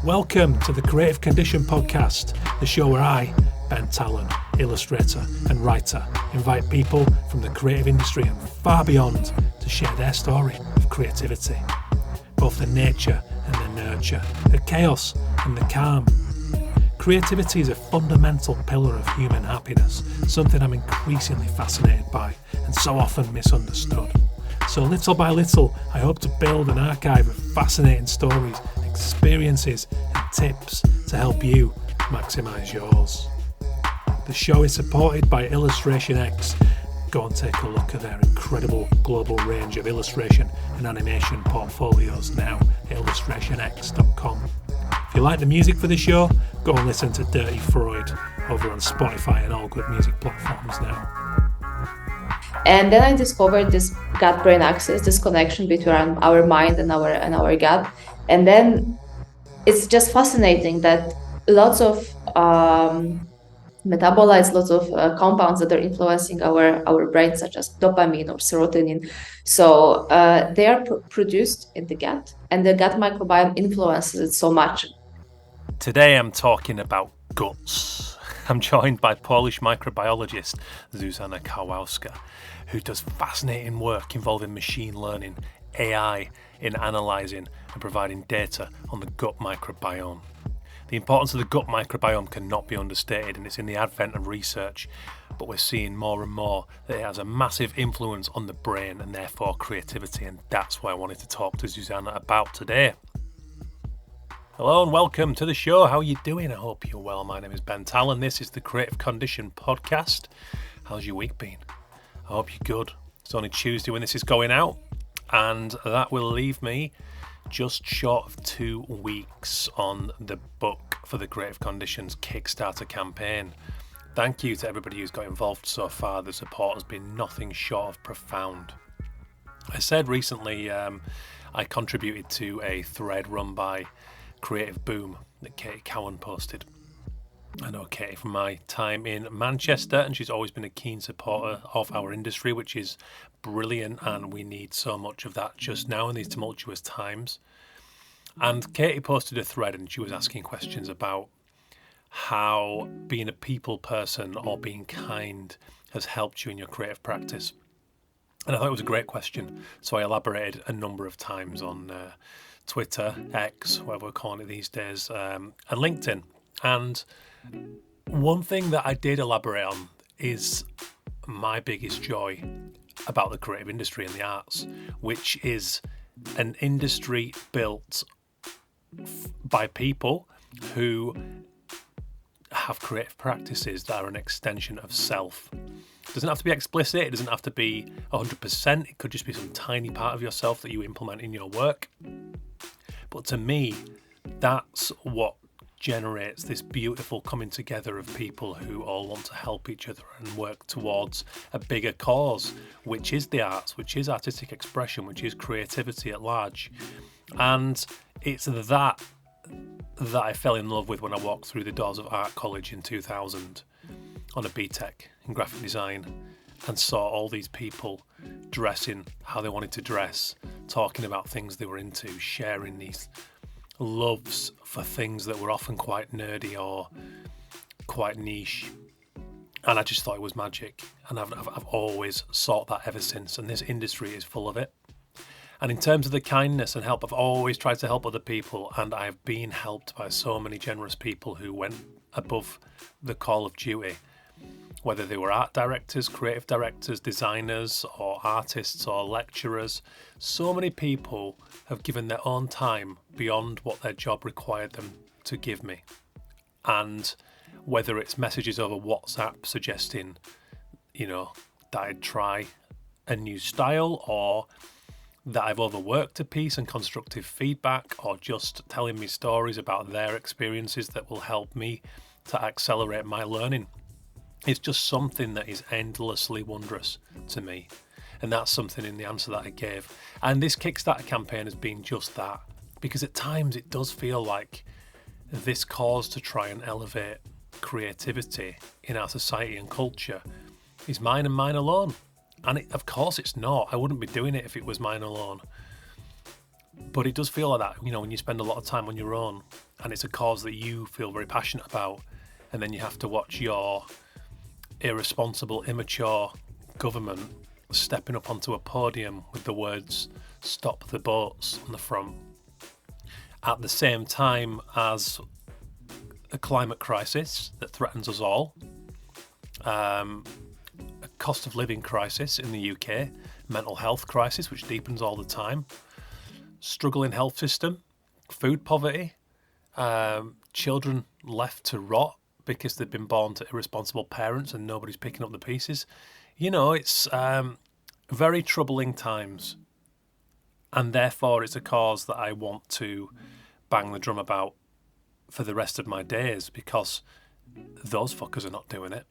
Welcome to the Creative Condition Podcast, the show where I, Ben Talon, illustrator and writer, invite people from the creative industry and far beyond to share their story of creativity. Both the nature and the nurture, the chaos and the calm. Creativity is a fundamental pillar of human happiness, something I'm increasingly fascinated by and so often misunderstood. So little by little, I hope to build an archive of fascinating stories, experiences and tips to help you maximise yours. The show is supported by Illustration X. Go and take a look at their incredible global range of illustration and animation portfolios now at illustrationx.com. If you like the music for the show, go and listen to Dirty Freud over on Spotify and all good music platforms now. And then I discovered this gut-brain axis, this connection between our mind and our gut. And then it's just fascinating that lots of metabolites, lots of compounds that are influencing our brain, such as dopamine or serotonin. So they are produced in the gut, and the gut microbiome influences it so much. Today I'm talking about guts. I'm joined by Polish microbiologist Zuzanna Karwowska, who does fascinating work involving machine learning, AI, in analysing and providing data on the gut microbiome. The importance of the gut microbiome cannot be understated, and it's in the advent of research, but we're seeing more and more that it has a massive influence on the brain and therefore creativity, and that's what I wanted to talk to Zuzanna about today. Hello and welcome to the show. How are you doing? I hope you're well. My name is Ben Talon. This is the Creative Condition Podcast. How's your week been? I hope you're good. It's only Tuesday when this is going out, and that will leave me just short of 2 weeks on the book for the Creative Conditions Kickstarter campaign. Thank you to everybody who's got involved so far. The support has been nothing short of profound. I said recently I contributed to a thread run by Creative Boom that Katie Cowan posted. I know Katie from my time in Manchester, and she's always been a keen supporter of our industry, which is brilliant, and we need so much of that just now in these tumultuous times. And Katie posted a thread, and she was asking questions about how being a people person or being kind has helped you in your creative practice. And I thought it was a great question, so I elaborated a number of times on Twitter, X, whatever we're calling it these days, and LinkedIn. And one thing that I did elaborate on is my biggest joy about the creative industry and the arts, which is an industry built by people who have creative practices that are an extension of self. It doesn't have to be explicit, it doesn't have to be 100%, it could just be some tiny part of yourself that you implement in your work. But to me, that's what generates this beautiful coming together of people who all want to help each other and work towards a bigger cause, which is the arts, which is artistic expression, which is creativity at large. And it's that I fell in love with when I walked through the doors of art college in 2000 on a BTEC in graphic design and saw all these people dressing how they wanted to dress, talking about things they were into, sharing these loves for things that were often quite nerdy or quite niche. And I just thought it was magic, and I've always sought that ever since, and this industry is full of it. And in terms of the kindness and help, I've always tried to help other people, and I've been helped by so many generous people who went above the call of duty, whether they were art directors, creative directors, designers, or artists or lecturers. So many people have given their own time beyond what their job required them to give me. And whether it's messages over WhatsApp suggesting, that I'd try a new style, or that I've overworked a piece, and constructive feedback, or just telling me stories about their experiences that will help me to accelerate my learning. It's just something that is endlessly wondrous to me. And that's something in the answer that I gave. And this Kickstarter campaign has been just that. Because at times it does feel like this cause to try and elevate creativity in our society and culture is mine and mine alone. And of course it's not. I wouldn't be doing it if it was mine alone. But it does feel like that, when you spend a lot of time on your own and it's a cause that you feel very passionate about, and then you have to watch your irresponsible, immature government stepping up onto a podium with the words "Stop the boats" on the front, at the same time as a climate crisis that threatens us all, a cost of living crisis in the UK, mental health crisis which deepens all the time, struggling health system, food poverty, children left to rot because they've been born to irresponsible parents and nobody's picking up the pieces. It's very troubling times, and therefore it's a cause that I want to bang the drum about for the rest of my days, because those fuckers are not doing it.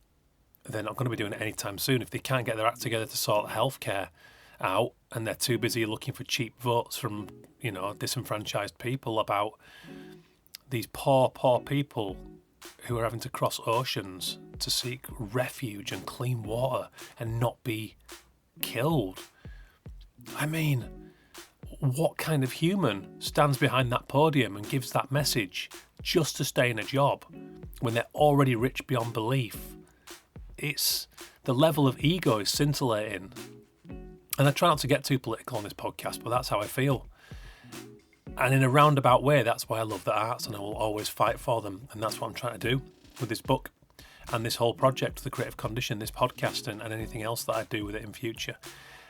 They're not going to be doing it anytime soon. If they can't get their act together to sort healthcare out, and they're too busy looking for cheap votes from, disenfranchised people about these poor people who are having to cross oceans to seek refuge and clean water and not be killed. I mean, what kind of human stands behind that podium and gives that message just to stay in a job when they're already rich beyond belief? It's the level of ego is scintillating. And I try not to get too political on this podcast, but that's how I feel. And in a roundabout way, that's why I love the arts, and I will always fight for them. And that's what I'm trying to do with this book and this whole project, The Creative Condition, this podcast, and anything else that I do with it in future.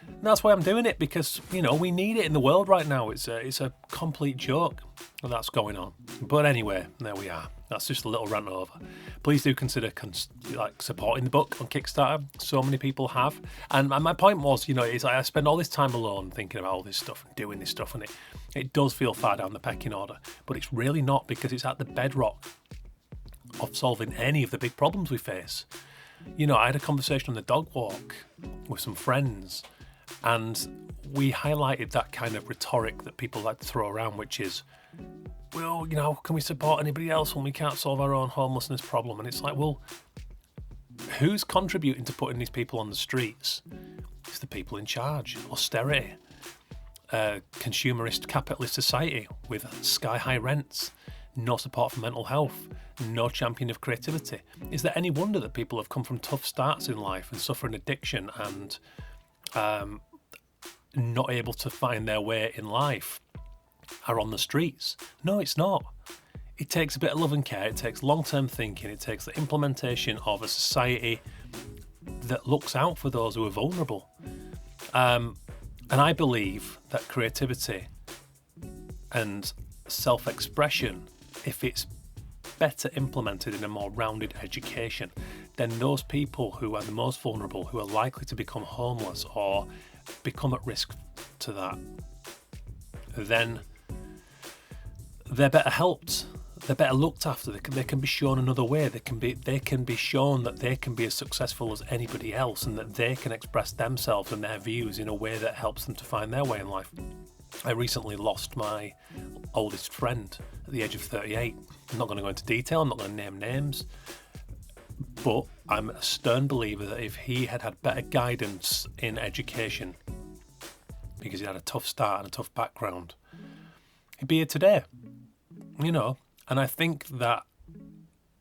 And that's why I'm doing it, because, we need it in the world right now. It's a complete joke that's going on. But anyway, there we are. That's just a little rant over. Please do consider supporting the book on Kickstarter. So many people have. And my point was, is I spend all this time alone thinking about all this stuff and doing this stuff, and it does feel far down the pecking order. But it's really not, because it's at the bedrock of solving any of the big problems we face. I had a conversation on the dog walk with some friends, and we highlighted that kind of rhetoric that people like to throw around, which is, well, can we support anybody else when we can't solve our own homelessness problem? And it's like, well, who's contributing to putting these people on the streets? It's the people in charge. Austerity, consumerist capitalist society with sky-high rents, no support for mental health, no champion of creativity. Is there any wonder that people have come from tough starts in life and suffering addiction and not able to find their way in life are on the streets? No, it's not. It takes a bit of love and care. It takes long-term thinking. It takes the implementation of a society that looks out for those who are vulnerable. And I believe that creativity and self-expression, if it's better implemented in a more rounded education, then those people who are the most vulnerable, who are likely to become homeless or become at risk to that, then they're better helped, they're better looked after. They can be shown another way. They can be shown that they can be as successful as anybody else, and that they can express themselves and their views in a way that helps them to find their way in life. I recently lost my oldest friend at the age of 38. I'm not going to go into detail, I'm not going to name names, but I'm a stern believer that if he had had better guidance in education, because he had a tough start and a tough background, he'd be here today. And I think that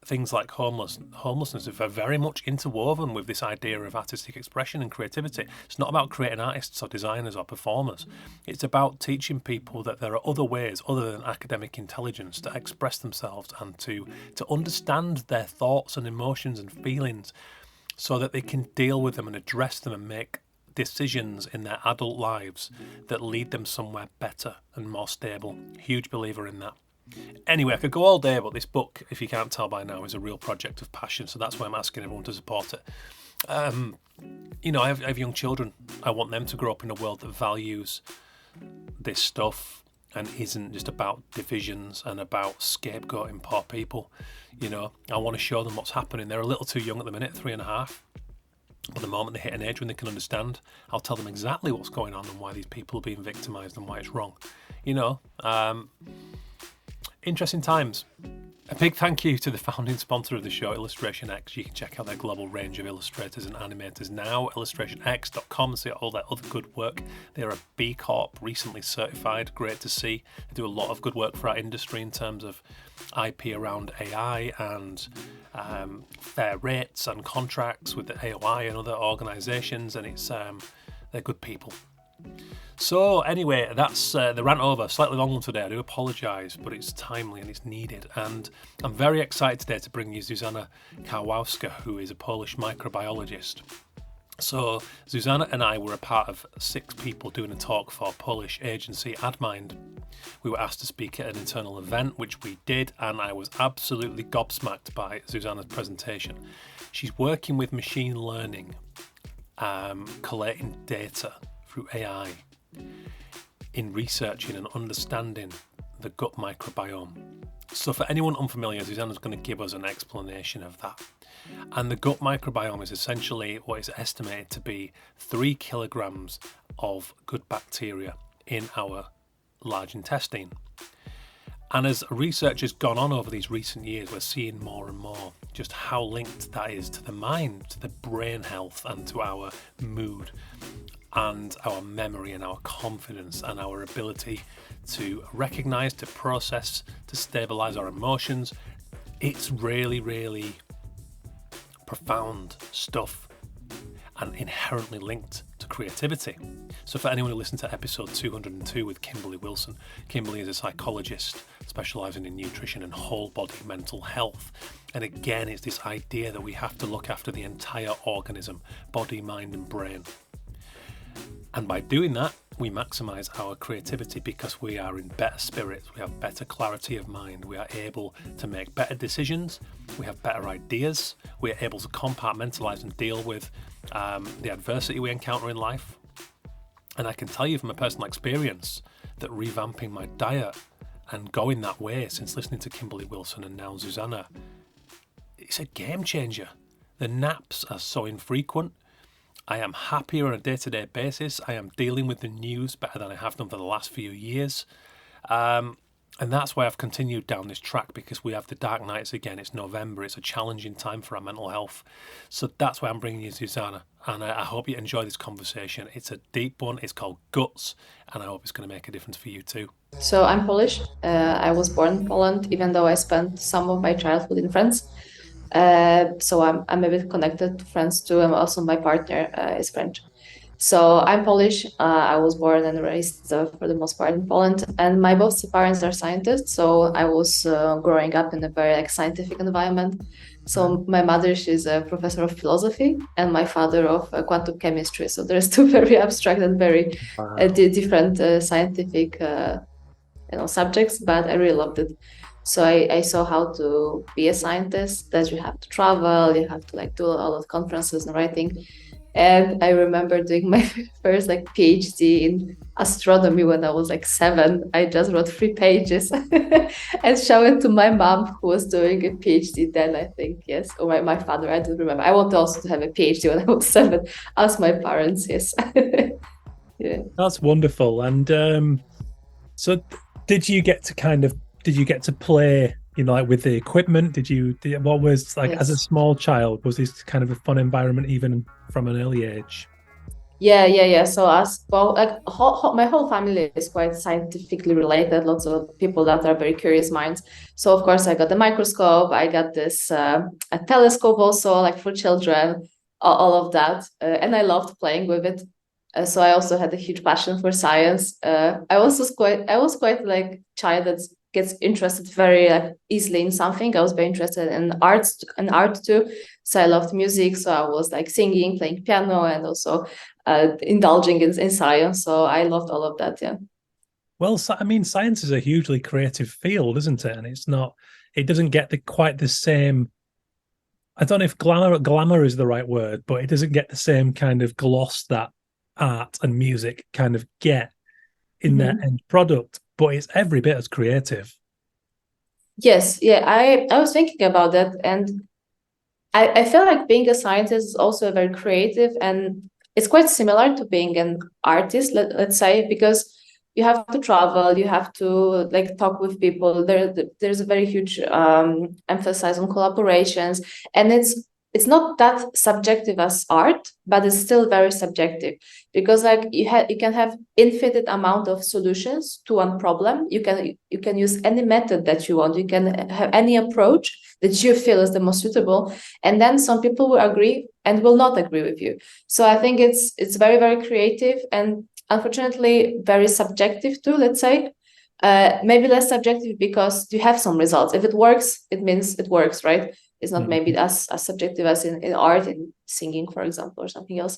things like homelessness are very much interwoven with this idea of artistic expression and creativity. It's not about creating artists or designers or performers. It's about teaching people that there are other ways other than academic intelligence to express themselves and to understand their thoughts and emotions and feelings, so that they can deal with them and address them and make decisions in their adult lives that lead them somewhere better and more stable. Huge believer in that. Anyway, I could go all day, but this book, if you can't tell by now, is a real project of passion, so that's why I'm asking everyone to support it. I have young children. I want them to grow up in a world that values this stuff and isn't just about divisions and about scapegoating poor people. I want to show them what's happening. They're a little too young at the minute, 3.5. But the moment they hit an age when they can understand, I'll tell them exactly what's going on and why these people are being victimised and why it's wrong. Interesting times. A big thank you to the founding sponsor of the show, Illustration X. You can check out their global range of illustrators and animators now, illustrationx.com, see all their other good work. They're a B Corp, recently certified, great to see. They do a lot of good work for our industry in terms of IP around AI and fair rates and contracts with the AOI and other organisations, and they're good people. So anyway, that's the rant over. Slightly long one today, I do apologise, but it's timely and it's needed. And I'm very excited today to bring you Zuzanna Karwowska, who is a Polish microbiologist. So Zuzanna and I were a part of 6 people doing a talk for Polish agency AdMind. We were asked to speak at an internal event, which we did, and I was absolutely gobsmacked by Zuzanna's presentation. She's working with machine learning, collating data through AI in researching and understanding the gut microbiome. So for anyone unfamiliar, Zuzanna's going to give us an explanation of that. And the gut microbiome is essentially what is estimated to be 3 kilograms of good bacteria in our large intestine. And as research has gone on over these recent years, we're seeing more and more just how linked that is to the mind, to the brain health, and to our mood, and our memory and our confidence and our ability to recognise, to process, to stabilise our emotions. It's really, really profound stuff and inherently linked to creativity. So for anyone who listened to episode 202 with Kimberly Wilson, Kimberly is a psychologist specialising in nutrition and whole body mental health. And again, it's this idea that we have to look after the entire organism, body, mind and brain. And by doing that, we maximise our creativity because we are in better spirits, we have better clarity of mind, we are able to make better decisions, we have better ideas, we are able to compartmentalise and deal with the adversity we encounter in life. And I can tell you from a personal experience that revamping my diet and going that way since listening to Kimberly Wilson and now Zuzanna, it's a game changer. The naps are so infrequent. I am happier on a day-to-day basis. I am dealing with the news better than I have done for the last few years. And that's why I've continued down this track, because we have the dark nights again. It's November. It's a challenging time for our mental health. So that's why I'm bringing you Zuzanna. And I hope you enjoy this conversation. It's a deep one. It's called Guts. And I hope it's going to make a difference for you too. So I'm Polish. I was born in Poland, even though I spent some of my childhood in France. So I'm a bit connected to France too, and also my partner is French. So I'm Polish. I was born and raised for the most part in Poland, and my both parents are scientists. So I was growing up in a very scientific environment. So my mother, she's a professor of philosophy, and my father of quantum chemistry. So there's 2 very abstract and very different scientific subjects, but I really loved it. So I saw how to be a scientist, that you have to travel, you have to do a lot of conferences and writing. And I remember doing my first PhD in astronomy when I was 7. I just wrote 3 pages and showed it to my mom, who was doing a PhD then, I think, yes. Or my father, I don't remember. I wanted also to have a PhD when I was 7. Asked my parents, yes. Yeah. That's wonderful. And so did you get to play, with the equipment? What was yes. As a small child, was this kind of a fun environment even from an early age? Yeah. So my whole family is quite scientifically related. Lots of people that are very curious minds. So of course I got the microscope. I got this a telescope also, for children, all of that, and I loved playing with it. So I also had a huge passion for science. I was quite child that gets interested very easily in something. I was very interested in art too. So I loved music. So I was singing, playing piano, and also indulging in science. So I loved all of that. Yeah. Well, science is a hugely creative field, isn't it? And it doesn't get quite the same. I don't know if glamour is the right word, but it doesn't get the same kind of gloss that art and music kind of get in their end product, but it's every bit as creative. Yes, yeah, I was thinking about that, and I feel like being a scientist is also very creative, and it's quite similar to being an artist, let's say, because you have to travel, you have to like talk with people. There's a very huge emphasis on collaborations, and it's not that subjective as art, but it's still very subjective, because like you can have infinite amount of solutions to one problem. You can use any method that you want. You can have any approach that you feel is the most suitable, and then some people will agree and will not agree with you. So I think it's very, very creative, and unfortunately very subjective too, let's say. Maybe less subjective because you have some results. If it works, it means it works, right? It's not maybe as subjective as in art, in singing, for example, or something else.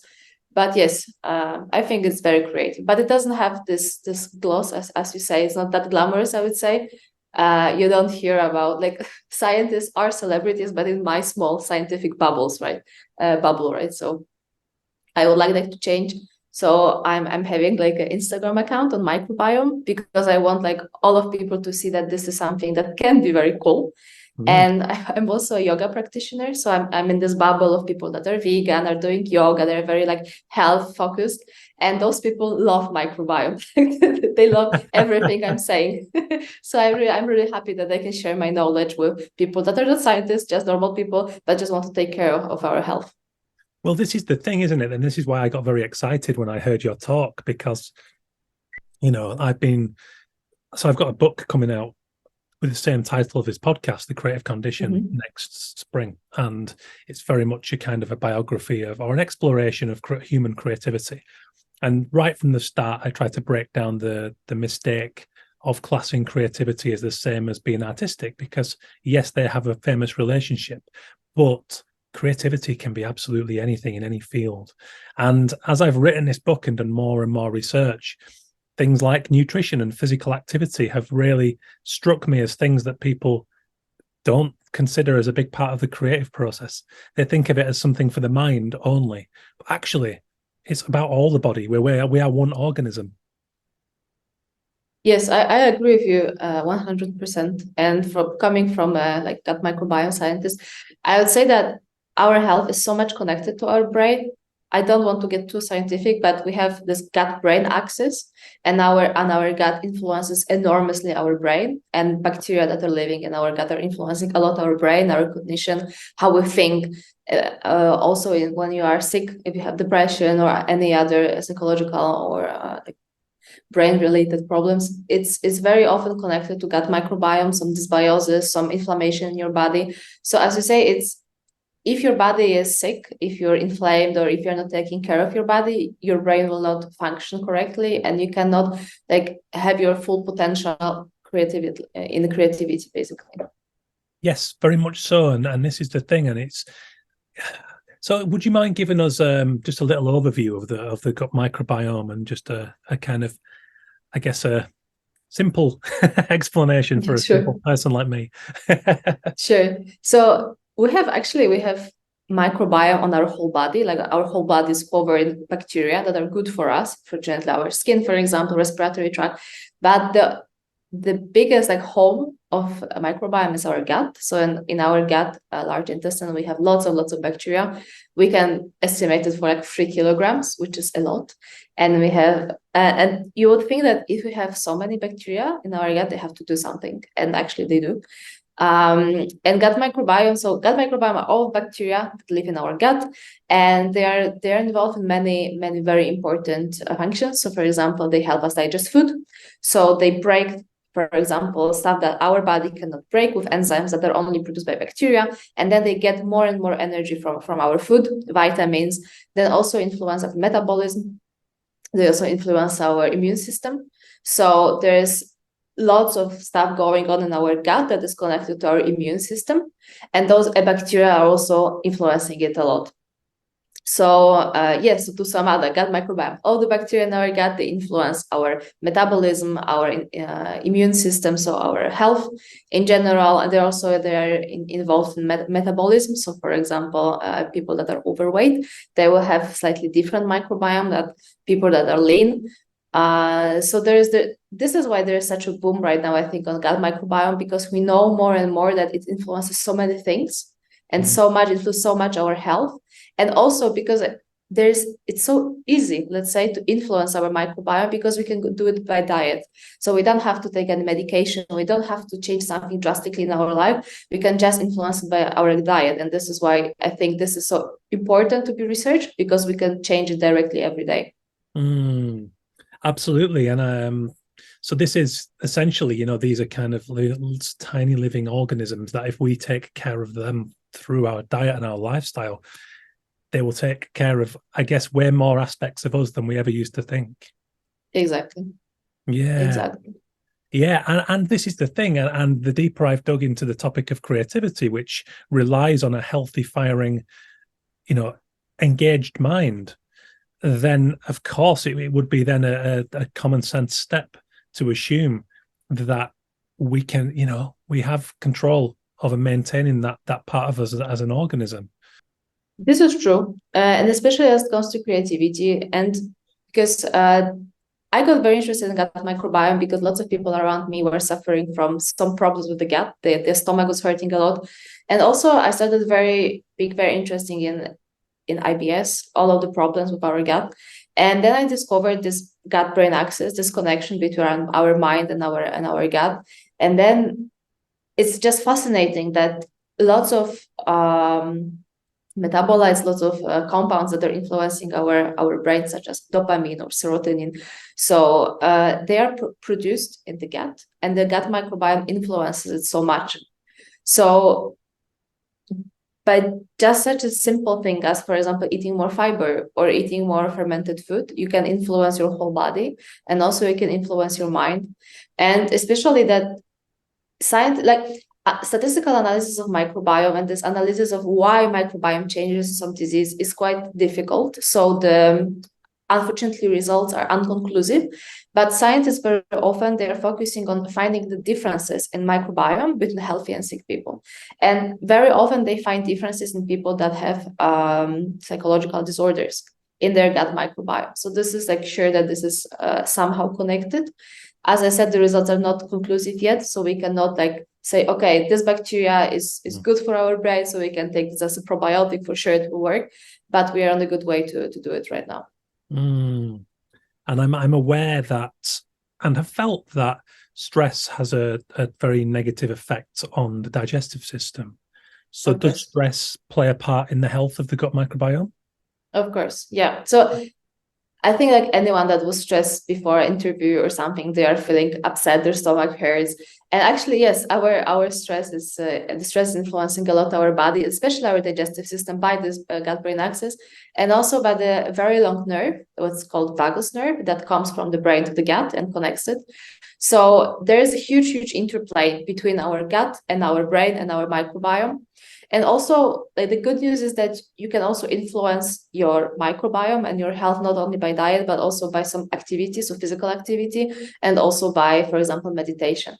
But yes, I think it's very creative. But it doesn't have this gloss, as you say. It's not that glamorous, I would say. You don't hear about, like, scientists are celebrities, but in my small scientific bubbles, right? Bubble, right? So I would like that to change. So I'm having like an Instagram account on microbiome, because I want like all of people to see that this is something that can be very cool. And I'm also a yoga practitioner. So I'm in this bubble of people that are vegan, are doing yoga, they're very like health focused. And those people love microbiome. They love everything I'm saying. So I'm really happy that I can share my knowledge with people that are not scientists, just normal people that just want to take care of our health. Well, this is the thing, isn't it? And this is why I got very excited when I heard your talk, because, I've got a book coming out with the same title of his podcast, The Creative Condition, next spring. And it's very much a kind of a biography of, or an exploration of human creativity. And right from the start, I tried to break down the mistake of classing creativity as the same as being artistic, because yes, they have a famous relationship, but creativity can be absolutely anything in any field. And as I've written this book and done more and more research, things like nutrition and physical activity have really struck me as things that people don't consider as a big part of the creative process. They think of it as something for the mind only, but actually it's about all the body. We are one organism. Yes, I agree with you 100%. And coming from like gut microbiome scientist, I would say that our health is so much connected to our brain. I don't want to get too scientific, but we have this gut-brain axis, and our gut influences enormously our brain, and bacteria that are living in our gut are influencing a lot our brain, our cognition, how we think. Also, when you are sick, if you have depression or any other psychological or like brain-related problems, it's very often connected to gut microbiome, some dysbiosis, some inflammation in your body. So as you say, if your body is sick, if you're inflamed, or if you're not taking care of your body, your brain will not function correctly, and you cannot like have your full potential creativity basically. Yes, very much so. And this is the thing. And it's so. Would you mind giving us just a little overview of the gut microbiome, and just a kind of, I guess, a simple explanation for a simple person like me? Sure. So we have microbiome on our whole body. Like our whole body is covered in bacteria that are good for us, for gently our skin, for example, respiratory tract. But the biggest like home of a microbiome is our gut. So in our gut, large intestine, we have lots of bacteria. We can estimate it for like 3 kilograms, which is a lot. And we have, and you would think that if we have so many bacteria in our gut, they have to do something, and actually they do. And gut microbiome. So gut microbiome are all bacteria that live in our gut, and they're involved in many very important functions. So, for example, they help us digest food. So they break, for example, stuff that our body cannot break with enzymes that are only produced by bacteria, and then they get more and more energy from our food, vitamins. Then also influence of metabolism. They also influence our immune system. So there's lots of stuff going on in our gut that is connected to our immune system, and those bacteria are also influencing it a lot. So yes, to sum up, the gut microbiome, all the bacteria in our gut, they influence our metabolism, our immune system, so our health in general. And they're involved in metabolism. So for example, people that are overweight, they will have slightly different microbiome than people that are lean. So this is why there's such a boom right now, I think, on gut microbiome, because we know more and more that it influences so many things, and so much our health. And also because it's so easy, let's say, to influence our microbiome because we can do it by diet. So we don't have to take any medication. We don't have to change something drastically in our life. We can just influence it by our diet. And this is why I think this is so important to be researched, because we can change it directly every day. Absolutely. And so this is essentially, you know, these are kind of little, tiny living organisms that if we take care of them through our diet and our lifestyle, they will take care of, I guess, way more aspects of us than we ever used to think. Exactly. Yeah. Exactly. Yeah. And this is the thing. And the deeper I've dug into the topic of creativity, which relies on a healthy, firing, you know, engaged mind, then of course it would be then a common sense step to assume that we can, you know, we have control over maintaining that part of us as an organism. This is true, and especially as it comes to creativity, and because I got very interested in gut microbiome because lots of people around me were suffering from some problems with the gut. Their stomach was hurting a lot, and also I started very interesting in IBS, all of the problems with our gut, and then I discovered this gut-brain axis, this connection between our mind and our gut, and then it's just fascinating that lots of metabolites, lots of compounds that are influencing our brain, such as dopamine or serotonin. So they are produced in the gut, and the gut microbiome influences it so much. So by just such a simple thing as, for example, eating more fiber or eating more fermented food, you can influence your whole body, and also you can influence your mind. And especially that science, like statistical analysis of microbiome and this analysis of why microbiome changes some disease is quite difficult. So unfortunately, results are unconclusive, but scientists very often they're focusing on finding the differences in microbiome between healthy and sick people. And very often they find differences in people that have psychological disorders in their gut microbiome. So this is like sure that this is somehow connected. As I said, the results are not conclusive yet, so we cannot like say, okay, this bacteria is good for our brain, so we can take this as a probiotic for sure it will work. But we are on a good way to do it right now. And I'm aware that, and have felt that stress has a very negative effect on the digestive system. So does stress play a part in the health of the gut microbiome? Of course, yeah. So I think like anyone that was stressed before an interview or something, they are feeling upset, their stomach hurts. And actually, yes, our stress is the stress is influencing a lot our body, especially our digestive system, by this gut-brain axis, and also by the very long nerve, what's called vagus nerve, that comes from the brain to the gut and connects it. So there is a huge interplay between our gut and our brain and our microbiome. And also, like, the good news is that you can also influence your microbiome and your health not only by diet, but also by some activity, so physical activity, and also by, for example, meditation.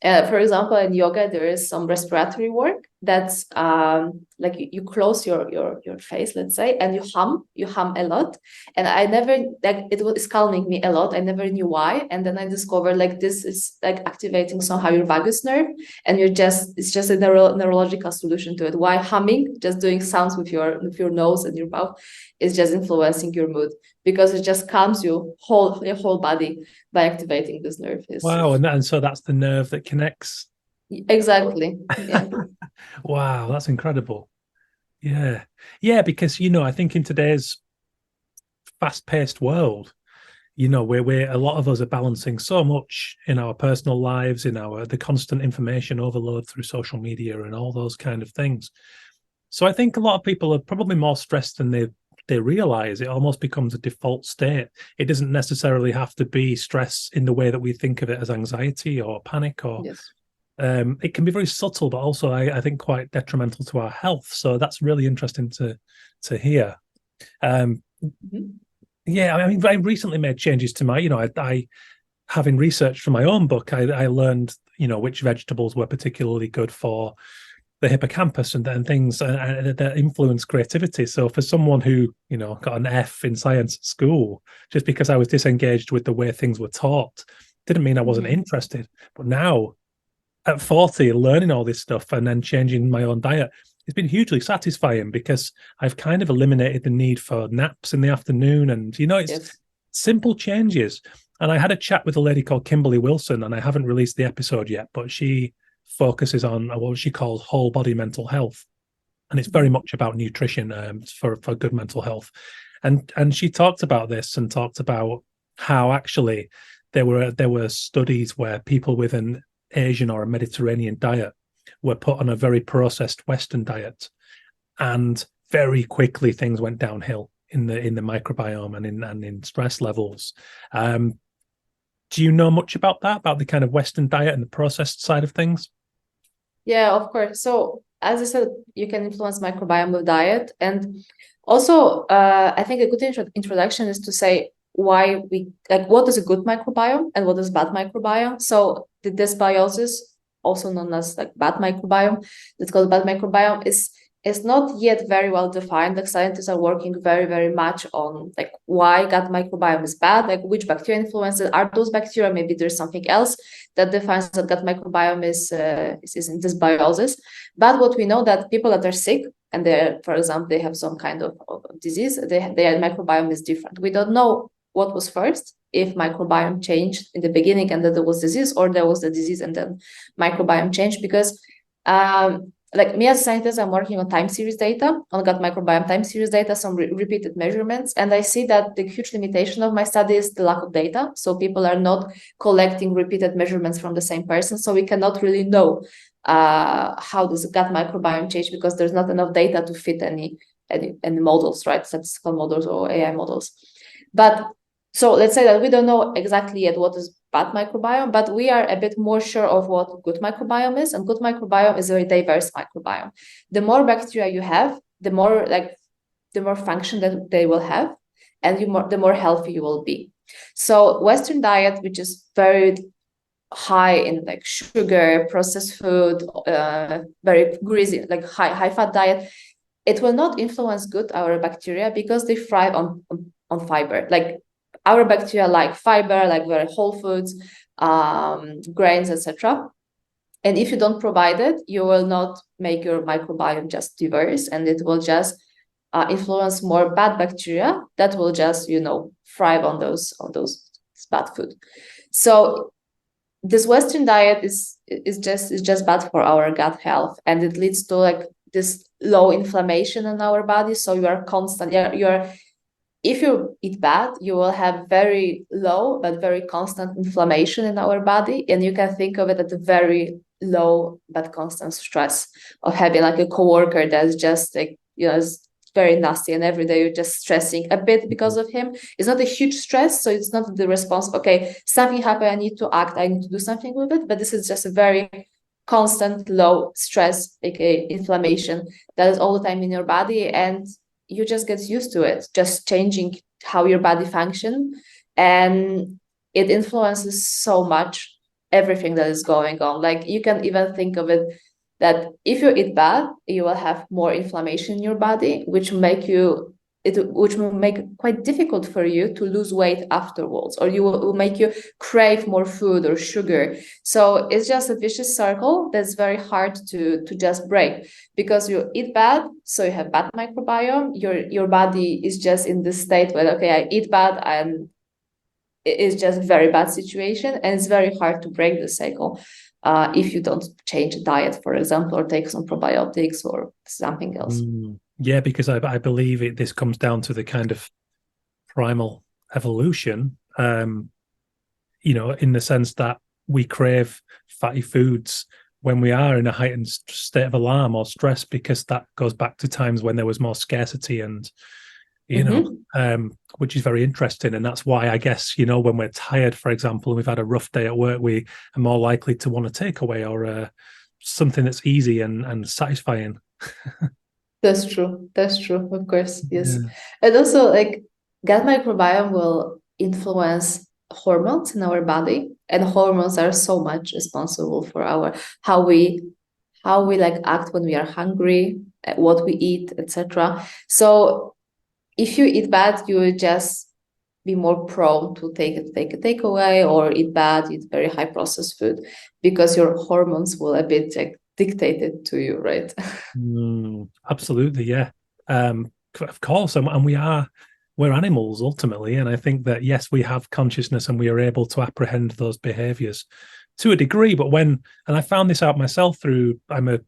For example, in yoga, there is some respiratory work that's like you close your face, let's say, and you hum a lot. And I never, like, it was calming me a lot. I never knew why. And then I discovered like this is like activating somehow your vagus nerve, and it's just a neurological solution to it. Why humming, just doing sounds with your nose and your mouth, is just influencing your mood, because it just calms your whole body by activating this nerve. Wow, and so that's the nerve that connects. Exactly. Yeah. Wow, that's incredible. Yeah, because I think in today's fast-paced world, where a lot of us are balancing so much in our personal lives, in the constant information overload through social media and all those kind of things. So I think a lot of people are probably more stressed than they realize. It almost becomes a default state. It doesn't necessarily have to be stress in the way that we think of it as anxiety or panic, or yes. It can be very subtle, but also I think quite detrimental to our health. So that's really interesting to hear. Yeah, I mean, I recently made changes to my, I having researched for my own book, I learned, which vegetables were particularly good for the hippocampus and things that influence creativity. So for someone who, got an F in science at school, just because I was disengaged with the way things were taught, didn't mean I wasn't interested. But now at 40, learning all this stuff and then changing my own diet, it's been hugely satisfying because I've kind of eliminated the need for naps in the afternoon, and it's simple changes. And I had a chat with a lady called Kimberly Wilson, and I haven't released the episode yet, but she focuses on what she calls whole body mental health, and it's very much about nutrition for good mental health. And she talked about this and talked about how actually there were studies where people with an Asian or a Mediterranean diet were put on a very processed Western diet, and very quickly things went downhill in the microbiome and in stress levels. Do you know much about that, about the kind of Western diet and the processed side of things? Yeah, of course. So as I said, you can influence microbiome with diet. And also, I think a good introduction is to say why what is a good microbiome and what is bad microbiome. So the dysbiosis, also known as bad microbiome, that's called bad microbiome, is not yet very well defined. Scientists are working very, very much on why gut microbiome is bad, which bacteria influence it. Are those bacteria? Maybe there's something else that defines that gut microbiome is in dysbiosis. But what we know that people that are sick and for example, they have some kind of disease, their microbiome is different. We don't know what was first, if microbiome changed in the beginning and then there was disease, or there was the disease and then microbiome changed, because me as a scientist, I'm working on time series data, on gut microbiome time series data, some repeated measurements. And I see that the huge limitation of my study is the lack of data. So people are not collecting repeated measurements from the same person. So we cannot really know how does gut microbiome change, because there's not enough data to fit any models, right? Statistical models or AI models. But so let's say that we don't know exactly yet what is bad microbiome, but we are a bit more sure of what good microbiome is. And good microbiome is a very diverse microbiome. The more bacteria you have, the more function that they will have, and the more healthy you will be. So Western diet, which is very high in sugar, processed food, very greasy, high fat diet, it will not influence good our bacteria, because they thrive on fiber. Our bacteria like fiber, very whole foods, grains, etc. And if you don't provide it, you will not make your microbiome just diverse, and it will just influence more bad bacteria that will just thrive on those bad food. So this Western diet is just bad for our gut health, and it leads to this low inflammation in our body. So you are constant. If you eat bad, you will have very low but very constant inflammation in our body, and you can think of it as a very low but constant stress of having a coworker that's just is very nasty, and every day you're just stressing a bit because of him. It's not a huge stress, so it's not the response, okay, something happened, I need to act, I need to do something with it, but this is just a very constant low stress, aka inflammation, that is all the time in your body, and you just get used to it, just changing how your body function, and it influences so much everything that is going on. You can even think of it that if you eat bad, you will have more inflammation in your body, which will make it quite difficult for you to lose weight afterwards, or will make you crave more food or sugar. So it's just a vicious circle that's very hard to just break, because you eat bad, so you have bad microbiome. Your body is just in this state where, okay, I eat bad, and it's just a very bad situation, and it's very hard to break the cycle if you don't change diet, for example, or take some probiotics or something else. Yeah, because I believe this comes down to the kind of primal evolution, in the sense that we crave fatty foods when we are in a heightened state of alarm or stress, because that goes back to times when there was more scarcity and, which is very interesting. And that's why I guess, when we're tired, for example, and we've had a rough day at work, we are more likely to want a takeaway or something that's easy and satisfying. That's true. Of course. Yes. Yeah. And also gut microbiome will influence hormones in our body, and hormones are so much responsible for how we act when we are hungry, what we eat, etc. So if you eat bad, you will just be more prone to take a takeaway, or eat bad, eat very high processed food, because your hormones will a bit dictated to you, right? Absolutely, yeah. Of course, and we're animals ultimately, and I think that yes, we have consciousness and we are able to apprehend those behaviors to a degree. But and I found this out myself through I'm a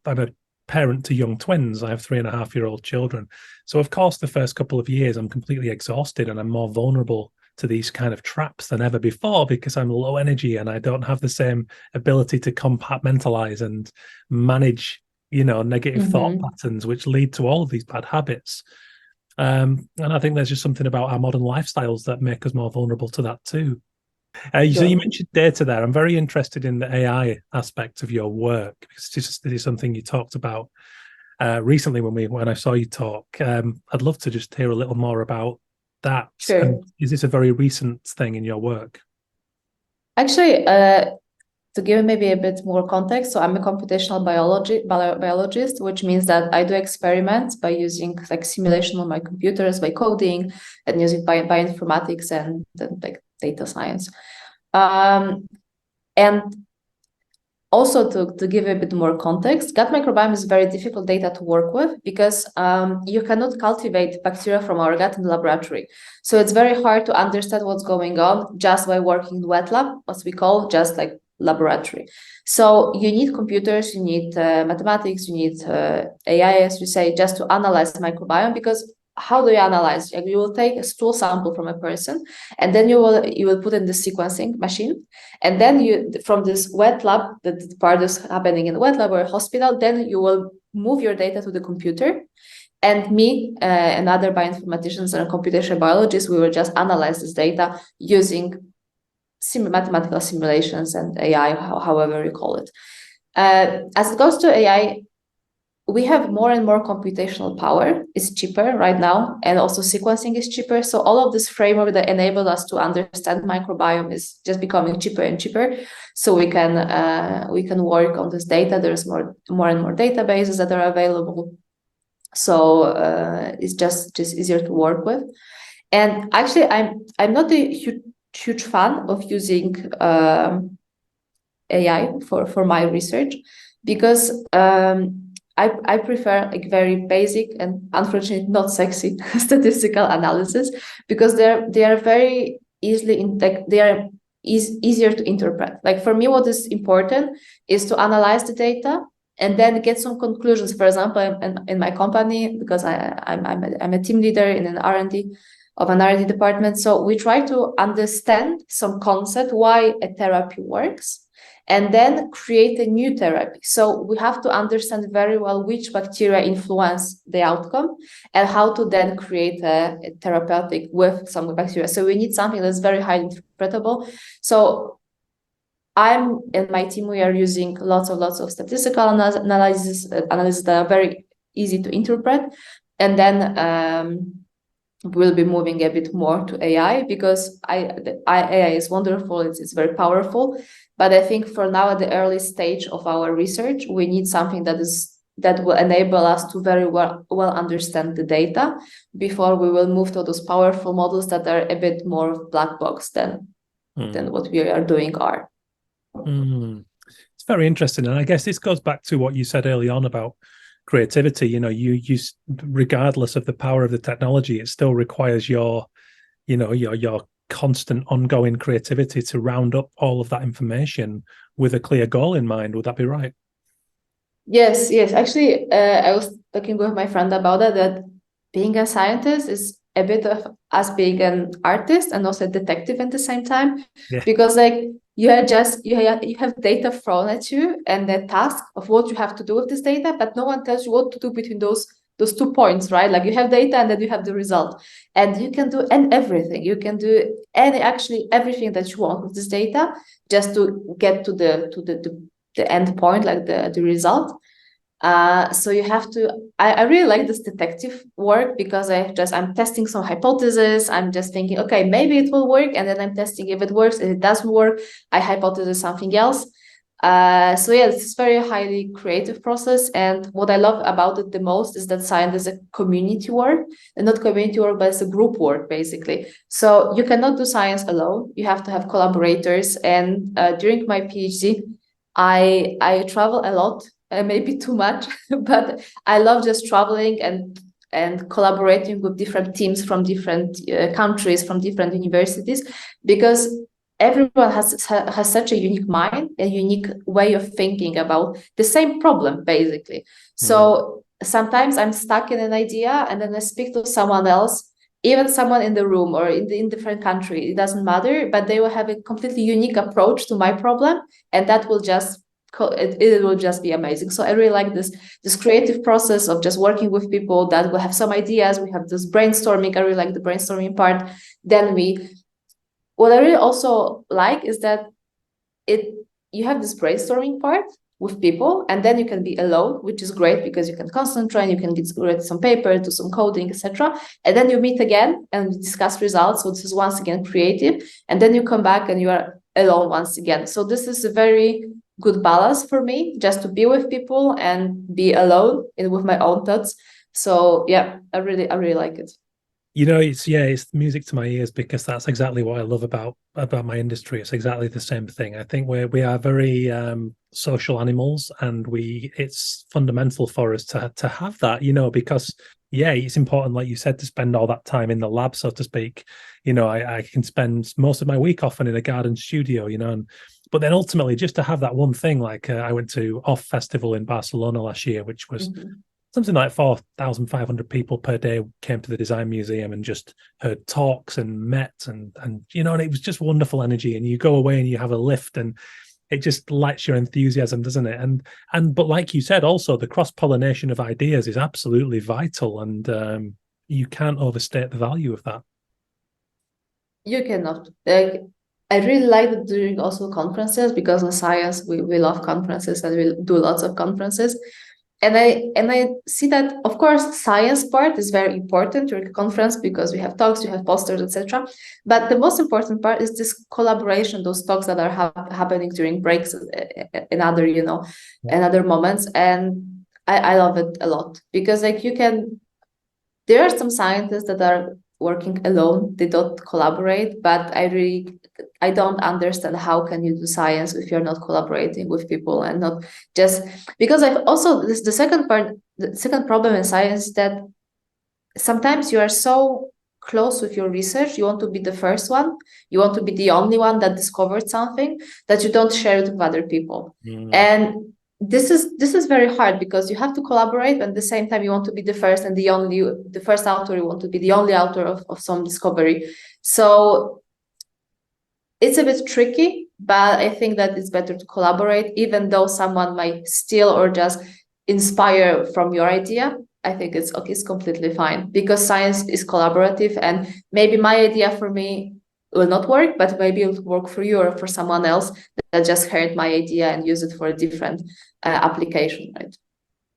parent to young twins. I have 3.5-year-old children, so of course the first couple of years I'm completely exhausted and I'm more vulnerable to these kind of traps than ever before because I'm low energy and I don't have the same ability to compartmentalize and manage negative thought patterns, which lead to all of these bad habits. And I think there's just something about our modern lifestyles that make us more vulnerable to that too. So you mentioned data there. I'm very interested in the AI aspect of your work because this is something you talked about recently when I saw you talk. I'd love to just hear a little more about that. Sure. And is this a very recent thing in your work? Actually, to give maybe a bit more context, so I'm a computational biologist, which means that I do experiments by using like simulation on my computers, by coding, and using bioinformatics and like data science. And also to give a bit more context, gut microbiome is very difficult data to work with because you cannot cultivate bacteria from our gut in the laboratory. So it's very hard to understand what's going on just by working in wet lab, what we call just like laboratory. So you need computers, you need mathematics, you need AI, as we say, just to analyze the microbiome. Because how do you analyze? You will take a stool sample from a person, and then you will put in the sequencing machine, and then you from this wet lab, the part is happening in the wet lab or a hospital, then you will move your data to the computer. And me and other bioinformaticians and computational biologists, we will just analyze this data using mathematical simulations and AI, however you call it. As it goes to AI, we have more and more computational power. It's cheaper right now, and also sequencing is cheaper. So all of this framework that enabled us to understand microbiome is just becoming cheaper and cheaper. So we can work on this data. There's more and more databases that are available. So it's just easier to work with. And actually, I'm not a huge fan of using AI for my research because I prefer like very basic and unfortunately not sexy statistical analysis because they are very easily easier to interpret. Like for me, what is important is to analyze the data and then get some conclusions. For example, in my company, because I'm a team leader in an R&D department, so we try to understand some concept why a therapy works, and then create a new therapy. So we have to understand very well which bacteria influence the outcome and how to then create a therapeutic with some bacteria. So we need something that's very highly interpretable. So I'm and my team, we are using lots of statistical analysis that are very easy to interpret. And then we'll be moving a bit more to AI because AI is wonderful, it's very powerful. But I think for now, at the early stage of our research, we need something that will enable us to very well understand the data before we will move to those powerful models that are a bit more black box than what we are doing are. It's very interesting. And I guess this goes back to what you said early on about creativity. You regardless of the power of the technology, it still requires your constant ongoing creativity to round up all of that information with a clear goal in mind. Would that be right? Yes. Actually, I was talking with my friend about that being a scientist is a bit of us being an artist and also a detective at the same time. Yeah. Because like you have data thrown at you and the task of what you have to do with this data, but no one tells you what to do between those 2 points, right? Like you have data and then you have the result, and you can do everything. You can do everything that you want with this data just to get to the end point, like the result. So you have to. I really like this detective work because I'm testing some hypothesis. I'm just thinking, okay, maybe it will work, and then I'm testing if it works. If it doesn't work, I hypothesize something else. So yeah, it's a very highly creative process. And what I love about it the most is that science is a community work, and not community work, but it's a group work basically. So you cannot do science alone. You have to have collaborators. And during my PhD, I travel a lot maybe too much, but I love just traveling and collaborating with different teams from different countries, from different universities, because everyone has such a unique mind, a unique way of thinking about the same problem, basically. So sometimes I'm stuck in an idea, and then I speak to someone else, even someone in the room or in different country, it doesn't matter, but they will have a completely unique approach to my problem, and that will just it will just be amazing. So I really like this creative process of just working with people that will have some ideas. We have this brainstorming. I really like the brainstorming part. Then what I really also like is that you have this brainstorming part with people, and then you can be alone, which is great because you can concentrate, you can read some paper, do some coding, etc. And then you meet again and discuss results. So this is once again creative, and then you come back and you are alone once again. So this is a very good balance for me, just to be with people and be alone and with my own thoughts. So yeah, I really like it. It's music to my ears, because that's exactly what I love about my industry. It's exactly the same thing. I think we are very social animals, and it's fundamental for us to have that, because it's important, like you said, to spend all that time in the lab, so to speak. I can spend most of my week often in a garden studio, but then ultimately just to have that one thing, like I went to Off Festival in Barcelona last year, which was something like 4,500 people per day came to the Design Museum and just heard talks and met and it was just wonderful energy. And you go away and you have a lift, and it just lights your enthusiasm, doesn't it? But like you said, also the cross-pollination of ideas is absolutely vital, and you can't overstate the value of that. You cannot. I really like doing also conferences, because in science we love conferences and we do lots of conferences. And I see that, of course, science part is very important during a conference, because we have talks, you have posters, etc. But the most important part is this collaboration, those talks that are happening during breaks and other, and other moments. And I love it a lot, because there are some scientists that are working alone, they don't collaborate, but I don't understand how can you do science if you're not collaborating with people, and not just because I've also the second problem in science is that sometimes you are so close with your research, you want to be the first one, you want to be the only one that discovered something, that you don't share it with other people. And this is very hard, because you have to collaborate, but at the same time you want to be the first and the first author, you want to be the only author of some discovery. So it's a bit tricky, but I think that it's better to collaborate, even though someone might steal or just inspire from your idea. I think it's okay, it's completely fine, because science is collaborative, and maybe my idea for me will not work, but maybe it will work for you or for someone else that just heard my idea and use it for a different application, right?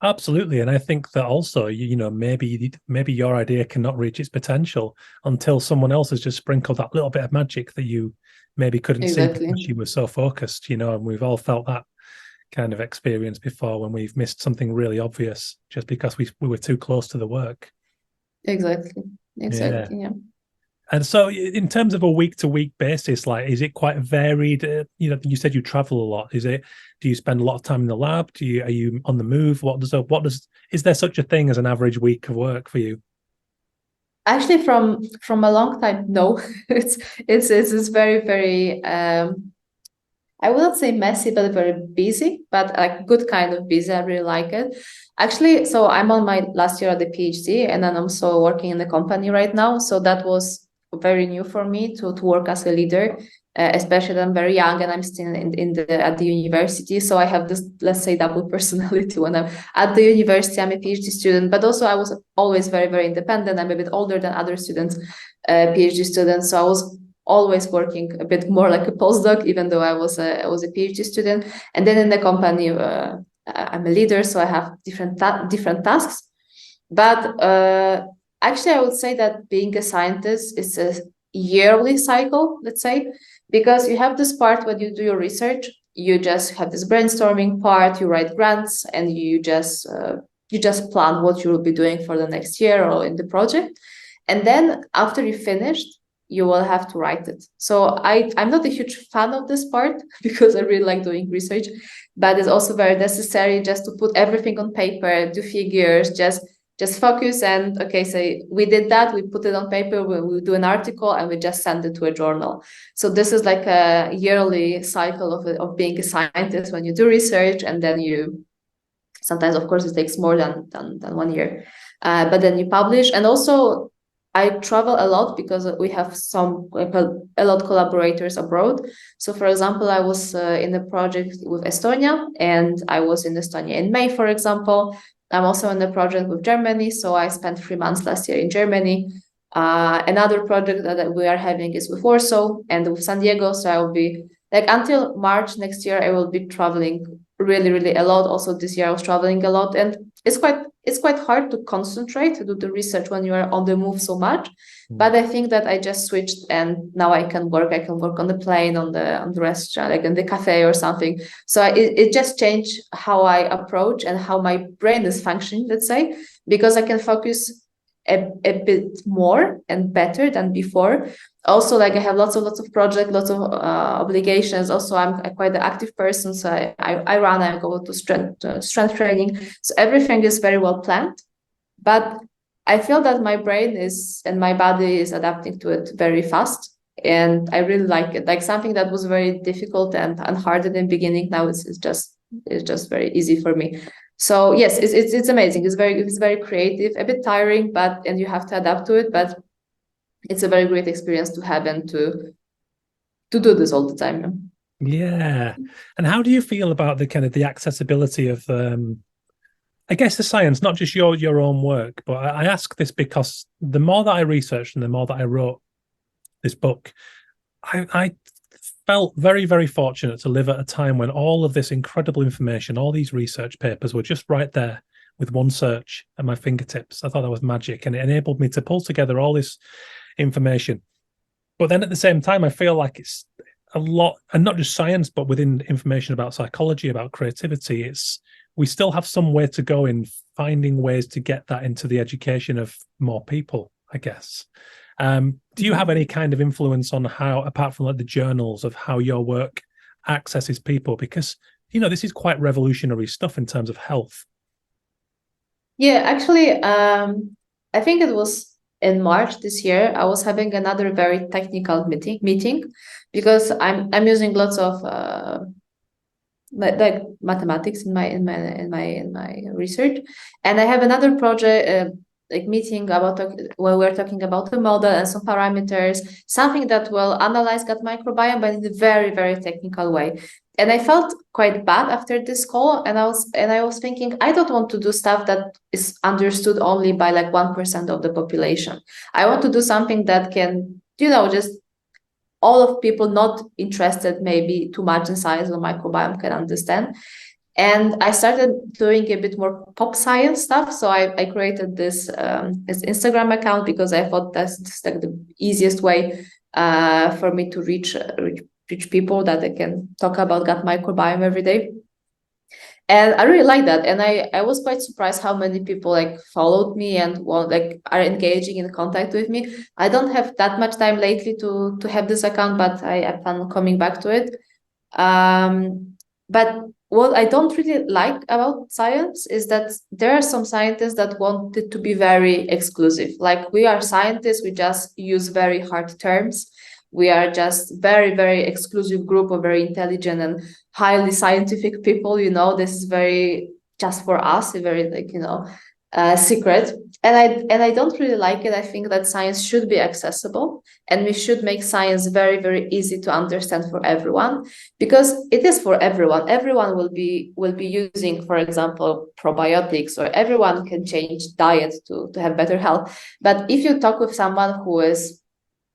Absolutely. And I think that also, maybe your idea cannot reach its potential until someone else has just sprinkled that little bit of magic that you maybe couldn't see because you were so focused, and we've all felt that kind of experience before, when we've missed something really obvious just because we were too close to the work. Exactly. Yeah. And so in terms of a week-to-week basis, like, is it quite varied? You said you travel a lot. Do you spend a lot of time in the lab? Are you on the move? Is there such a thing as an average week of work for you? Actually, from a long time, no. It's very, very I wouldn't say messy, but very busy, but a good kind of busy. I really like it. Actually, so I'm on my last year of the PhD, and then I'm also working in the company right now. So that was very new for me to work as a leader, especially that I'm very young and I'm still at the university. So I have this, let's say, double personality. When I'm at the university, I'm a PhD student, but also I was always very, very independent. I'm a bit older than other students, PhD students. So I was always working a bit more like a postdoc, even though I was a PhD student. And then in the company, I'm a leader, so I have different tasks. But actually, I would say that being a scientist is a yearly cycle, let's say, because you have this part when you do your research, you just have this brainstorming part, you write grants, and you just plan what you will be doing for the next year or in the project. And then after you finished, you will have to write it. So I'm not a huge fan of this part because I really like doing research, but it's also very necessary just to put everything on paper, do figures, just focus and okay, so we did that, we put it on paper, we do an article and we just send it to a journal. So this is like a yearly cycle of being a scientist when you do research, and then you sometimes, of course, it takes more than 1 year, but then you publish. And also I travel a lot because we have a lot of collaborators abroad. So for example, I was in a project with Estonia, and I was in Estonia in May, for example. I'm also in a project with Germany, so I spent 3 months last year in Germany. Another project that we are having is with Warsaw and with San Diego, so I will be like until March next year, I will be traveling really, really a lot. Also this year I was traveling a lot, and it's quite hard to concentrate to do the research when you are on the move so much. But I think that I just switched, and now I can work on the plane, on the restaurant, like in the cafe or something. So it just changed how I approach and how my brain is functioning, let's say, because I can focus a bit more and better than before. Also, like I have lots of projects, lots of obligations. Also, I'm quite an active person, so I run, I go to strength training. So everything is very well planned, but I feel that my brain is and my body is adapting to it very fast, and I really like it. Like something that was very difficult and hard in the beginning, now it's just very easy for me. So yes, it's amazing. It's very creative, a bit tiring, and you have to adapt to it, but it's a very great experience to have and to do this all the time. Yeah. And how do you feel about the kind of the accessibility of I guess the science, not just your own work, but I ask this because the more that I researched and the more that I wrote this book, I felt very, very fortunate to live at a time when all of this incredible information, all these research papers were just right there with one search at my fingertips. I thought that was magic, and it enabled me to pull together all this information. But then at the same time, I feel like it's a lot, and not just science, but within information about psychology, about creativity, we still have some way to go in finding ways to get that into the education of more people, I guess. Do you have any kind of influence on how, apart from like the journals, of how your work accesses people? Because, this is quite revolutionary stuff in terms of health. Yeah, actually, I think it was in March this year, I was having another very technical meeting because I'm using lots of like mathematics in my research, and I have another project like meeting about where we're talking about the model and some parameters, something that will analyze gut microbiome, but in a very, very technical way. And I felt quite bad after this call, and I was thinking, I don't want to do stuff that is understood only by like 1% of the population. I want to do something that can, just all of people not interested maybe too much in science or microbiome can understand. And I started doing a bit more pop science stuff. So I created this Instagram account because I thought that's like the easiest way for me to reach people, that I can talk about gut microbiome every day. And I really like that. And I was quite surprised how many people like followed me and are engaging in contact with me. I don't have that much time lately to have this account, but I plan on coming back to it. But what I don't really like about science is that there are some scientists that want it to be very exclusive. Like, we are scientists, we just use very hard terms. We are just very, very exclusive group of very intelligent and highly scientific people. This is very just for us, a very secret. And I don't really like it. I think that science should be accessible, and we should make science very, very easy to understand for everyone, because it is for everyone. Everyone will be using, for example, probiotics, or everyone can change diet to have better health. But if you talk with someone who is,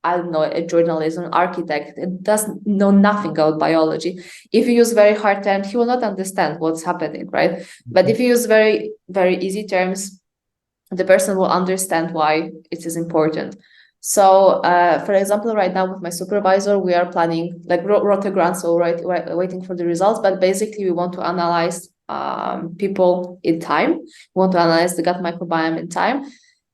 I don't know, a journalist, an architect, and doesn't know nothing about biology, if you use very hard terms, he will not understand what's happening, right? Mm-hmm. But if you use very, very easy terms, the person will understand why it is important. So, for example, right now with my supervisor, we are planning, like, wrote a grant, so we're waiting for the results. But basically, we want to analyze people in time. We want to analyze the gut microbiome in time.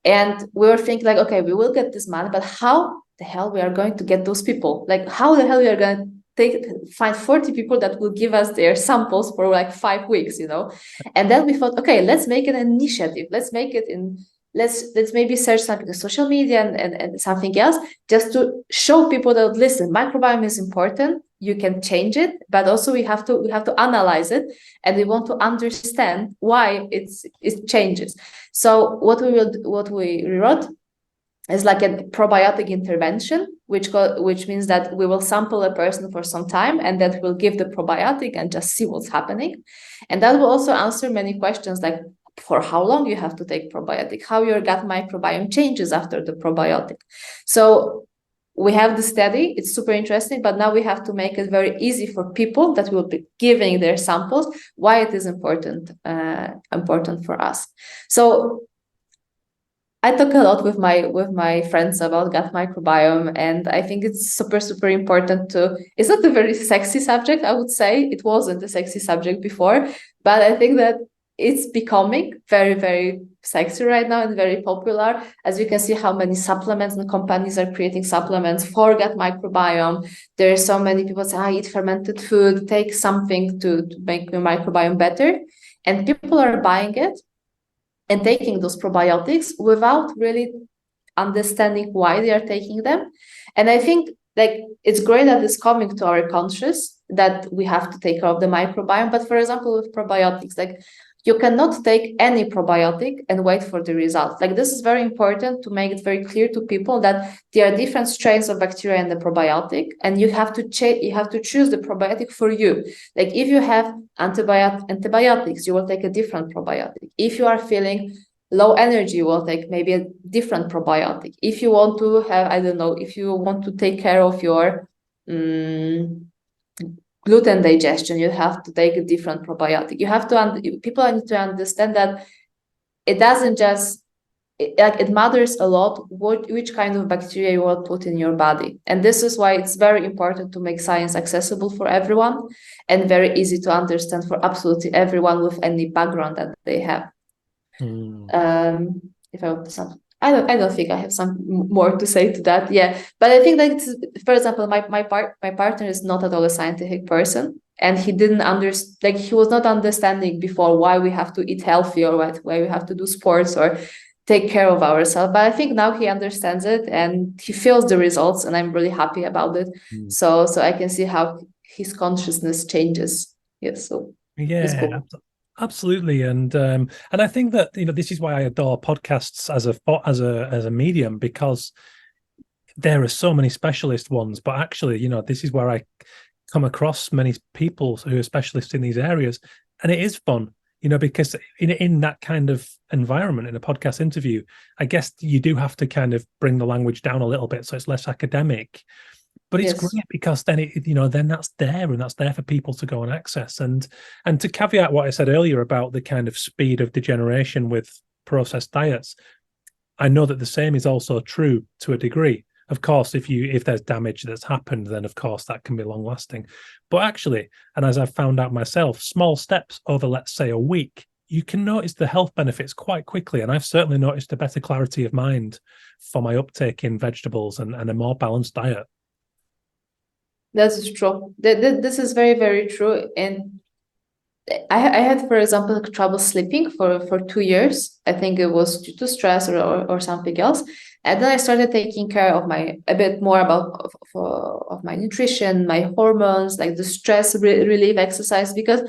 And we were thinking, like, okay, we will get this money, but how the hell we are going to get those people? Like, how the hell we are going to find 40 people that will give us their samples for like 5 weeks, And then we thought, okay, let's make an initiative. Let's make it let's maybe search something on social media and something else, just to show people that, listen, microbiome is important. You can change it, but also we have to analyze it, and we want to understand why it changes. So what we wrote is like a probiotic intervention, which means that we will sample a person for some time, and then we'll give the probiotic and just see what's happening. And that will also answer many questions, like for how long you have to take probiotic, how your gut microbiome changes after the probiotic. So we have the study, it's super interesting, but now we have to make it very easy for people that will be giving their samples why it is important for us. So I talk a lot with my friends about gut microbiome, and I think it's super, super important it's not a very sexy subject, I would say. It wasn't a sexy subject before, but I think that it's becoming very, very sexy right now and very popular. As you can see, how many supplements and companies are creating supplements for gut microbiome. There are so many people say, I eat fermented food, take something to make your microbiome better. And people are buying it and taking those probiotics without really understanding why they are taking them. And I think like it's great that it's coming to our conscious that we have to take care of the microbiome. But for example, with probiotics, like you cannot take any probiotic and wait for the result. Like this is very important to make it very clear to people that there are different strains of bacteria in the probiotic, and you have to choose the probiotic for you. Like if you have antibiotics, you will take a different probiotic. If you are feeling low energy, you will take maybe a different probiotic. If you want to have, I don't know, if you want to take care of your gluten digestion, you have to take a different probiotic. You have to people need to understand that it doesn't just it matters a lot which kind of bacteria you will put in your body. And this is why it's very important to make science accessible for everyone and very easy to understand for absolutely everyone with any background that they have. If I want to I don't think I have some more to say to that. Yeah, but I think that, for example, my partner is not at all a scientific person, and he didn't understand. Like he was not understanding before why we have to eat healthy or why we have to do sports or take care of ourselves. But I think now he understands it and he feels the results, and I'm really happy about it. So I can see how his consciousness changes. Yes, so it's cool. Absolutely, and I think that this is why I adore podcasts as a medium, because there are so many specialist ones. But actually, this is where I come across many people who are specialists in these areas, and it is fun, because in that kind of environment, in a podcast interview, I guess you do have to kind of bring the language down a little bit so it's less academic. But it's great because then then that's there for people to go and access. And to caveat what I said earlier about the kind of speed of degeneration with processed diets, I know that the same is also true to a degree. Of course, if there's damage that's happened, then of course that can be long lasting. But actually, and as I've found out myself, small steps over, let's say, a week, you can notice the health benefits quite quickly. And I've certainly noticed a better clarity of mind for my uptake in vegetables and a more balanced diet. That is true. This is very, very true. And I had, for example, trouble sleeping for 2 years. I think it was due to stress or something else. And then I started taking care of a bit more of my nutrition, my hormones, like the stress relief exercise, because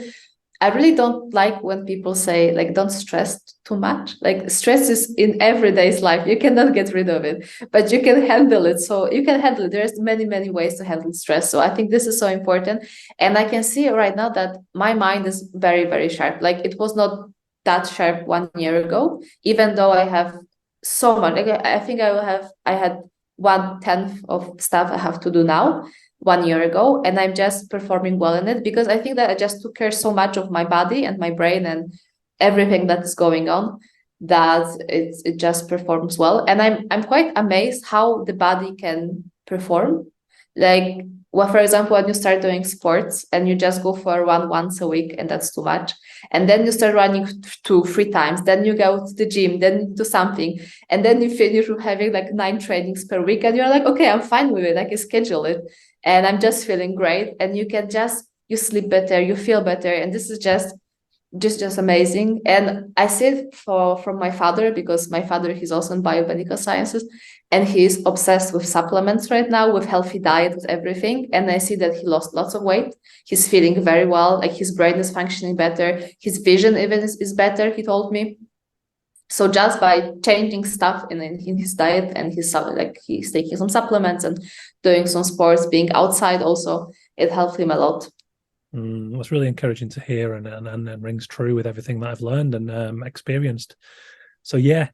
I really don't like when people say, like, don't stress too much. Like, stress is in everyday's life. You cannot get rid of it, but you can handle it. So you can handle it. There's many, many ways to handle stress. So I think this is so important. And I can see right now that my mind is very, very sharp. Like, it was not that sharp 1 year ago, even though I have so much. Like, I think I had 1/10 of stuff I have to do now 1 year ago, and I'm just performing well in it because I think that I just took care so much of my body and my brain and everything that is going on that it just performs well. And I'm quite amazed how the body can perform. Like, well, for example, when you start doing sports and you just go for a run once a week, and that's too much. And then you start running 2-3 times, then you go to the gym, then you do something, and then you finish with having like 9 trainings per week, and you're like, okay, I'm fine with it. I can schedule it, and I'm just feeling great. And you sleep better, you feel better, and this is just amazing. And I see it from my father, because my father, he's also in biomedical sciences, and he's obsessed with supplements right now, with healthy diet, with everything. And I see that he lost lots of weight. He's feeling very well, like his brain is functioning better, his vision even is better, he told me. So just by changing stuff in his diet, and he's taking some supplements and doing some sports, being outside also, it helped him a lot. That's really encouraging to hear, and rings true with everything that I've learned and experienced. So yeah,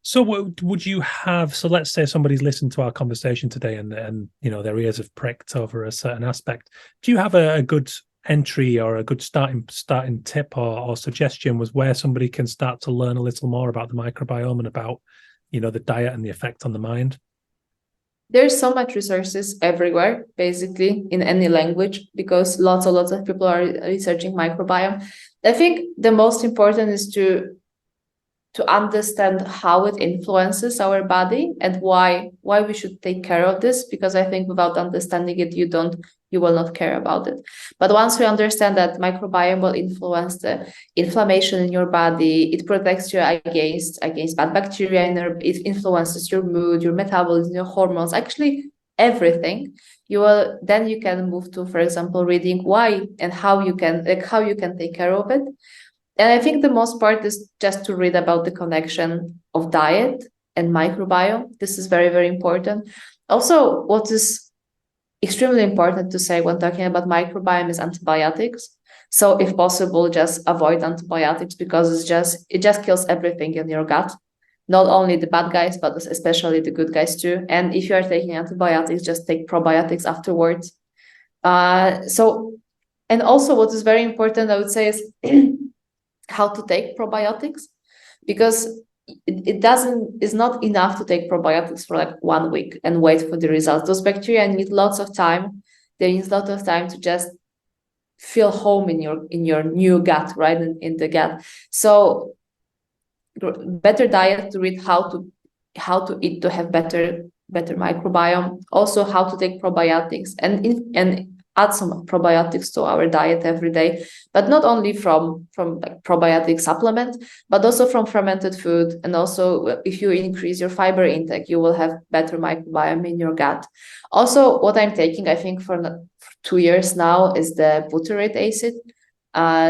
so would you have? So let's say somebody's listened to our conversation today, and you know their ears have pricked over a certain aspect. Do you have a good entry or a good starting tip or suggestion was where somebody can start to learn a little more about the microbiome and about, you know, the diet and the effect on the mind? There's so much resources everywhere, basically in any language, because lots of people are researching microbiome. I think the most important is to understand how it influences our body and why we should take care of this, because I think without understanding it, you will not care about it. But once you understand that microbiome will influence the inflammation in your body, it protects you against bad bacteria, and it influences your mood, your metabolism, your hormones, actually everything. You can move to, for example, reading why and how you can take care of it. And I think the most part is just to read about the connection of diet and microbiome. This is very, very important. Also, what is extremely important to say when talking about microbiome is antibiotics. So if possible, just avoid antibiotics, because it just kills everything in your gut. Not only the bad guys, but especially the good guys too. And if you are taking antibiotics, just take probiotics afterwards. And also what is very important, I would say, is how to take probiotics, because it's not enough to take probiotics for like 1 week and wait for the results. Those bacteria need lots of time. They need a lot of time to just feel home in your new gut, right? In the gut. So better diet to read how to eat to have better microbiome. Also how to take probiotics and add some probiotics to our diet every day, but not only from like probiotic supplements, but also from fermented food. And also if you increase your fiber intake, you will have better microbiome in your gut. Also, what I'm taking, I think for 2 years now, is the butyrate acid.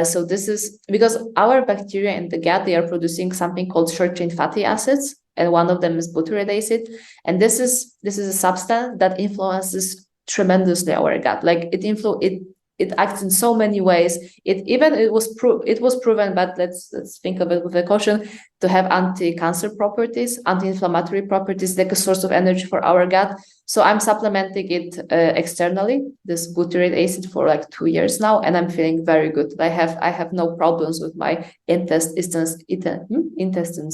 So this is because our bacteria in the gut, they are producing something called short-chain fatty acids, and one of them is butyrate acid. And this is a substance that influences tremendously our gut. Like it acts in so many ways. It was proven, but let's think of it with a caution, to have anti-cancer properties, anti-inflammatory properties, like a source of energy for our gut. So I'm supplementing it externally, this butyrate acid, for like 2 years now, and I'm feeling very good. I have no problems with my intestines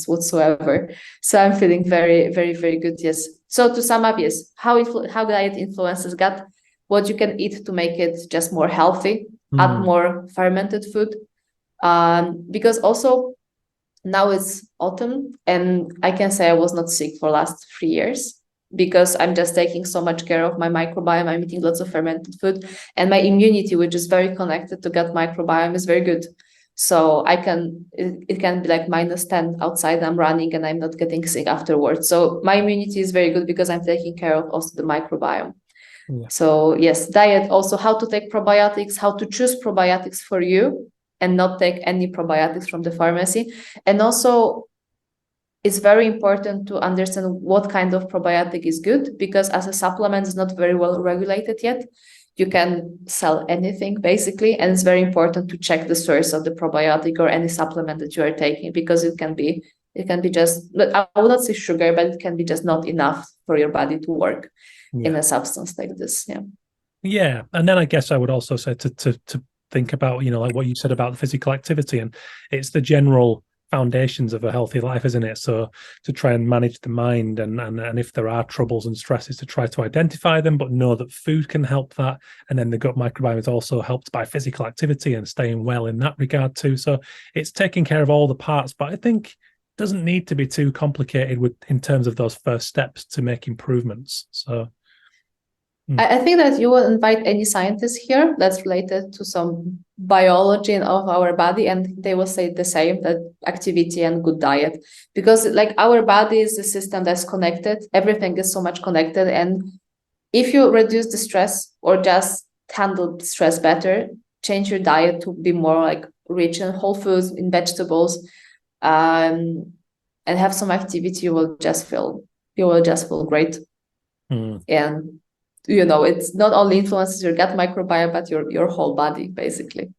whatsoever. So I'm feeling very, very, very good. Yes. So to sum up, yes, how diet influences gut, what you can eat to make it just more healthy, add more fermented food, because also now it's autumn, and I can say I was not sick for last 3 years, because I'm just taking so much care of my microbiome. I'm eating lots of fermented food, and my immunity, which is very connected to gut microbiome, is very good. So it can be like -10 outside, I'm running, and I'm not getting sick afterwards. So my immunity is very good because I'm taking care of also the microbiome. Yeah. So yes, diet, also how to take probiotics, how to choose probiotics for you and not take any probiotics from the pharmacy. And also it's very important to understand what kind of probiotic is good, because as a supplement is not very well regulated yet. You can sell anything basically, and it's very important to check the source of the probiotic or any supplement that you are taking, because it can be just, I would not say sugar, but it can be just not enough for your body to work in a substance like this. Yeah. And then I guess I would also say to think about, you know, like what you said about the physical activity, and it's the general foundations of a healthy life, isn't it? So to try and manage the mind and if there are troubles and stresses, to try to identify them, but know that food can help that. And then the gut microbiome is also helped by physical activity and staying well in that regard too. So it's taking care of all the parts, but I think it doesn't need to be too complicated in terms of those first steps to make improvements. So I think that you will invite any scientist here that's related to some biology of our body, and they will say the same, that activity and good diet, because like our body is a system that's connected. Everything is so much connected, and if you reduce the stress or just handle stress better, change your diet to be more like rich in whole foods, in vegetables, and have some activity, you will just feel great. And it's not only influences your gut microbiome, but your whole body, basically.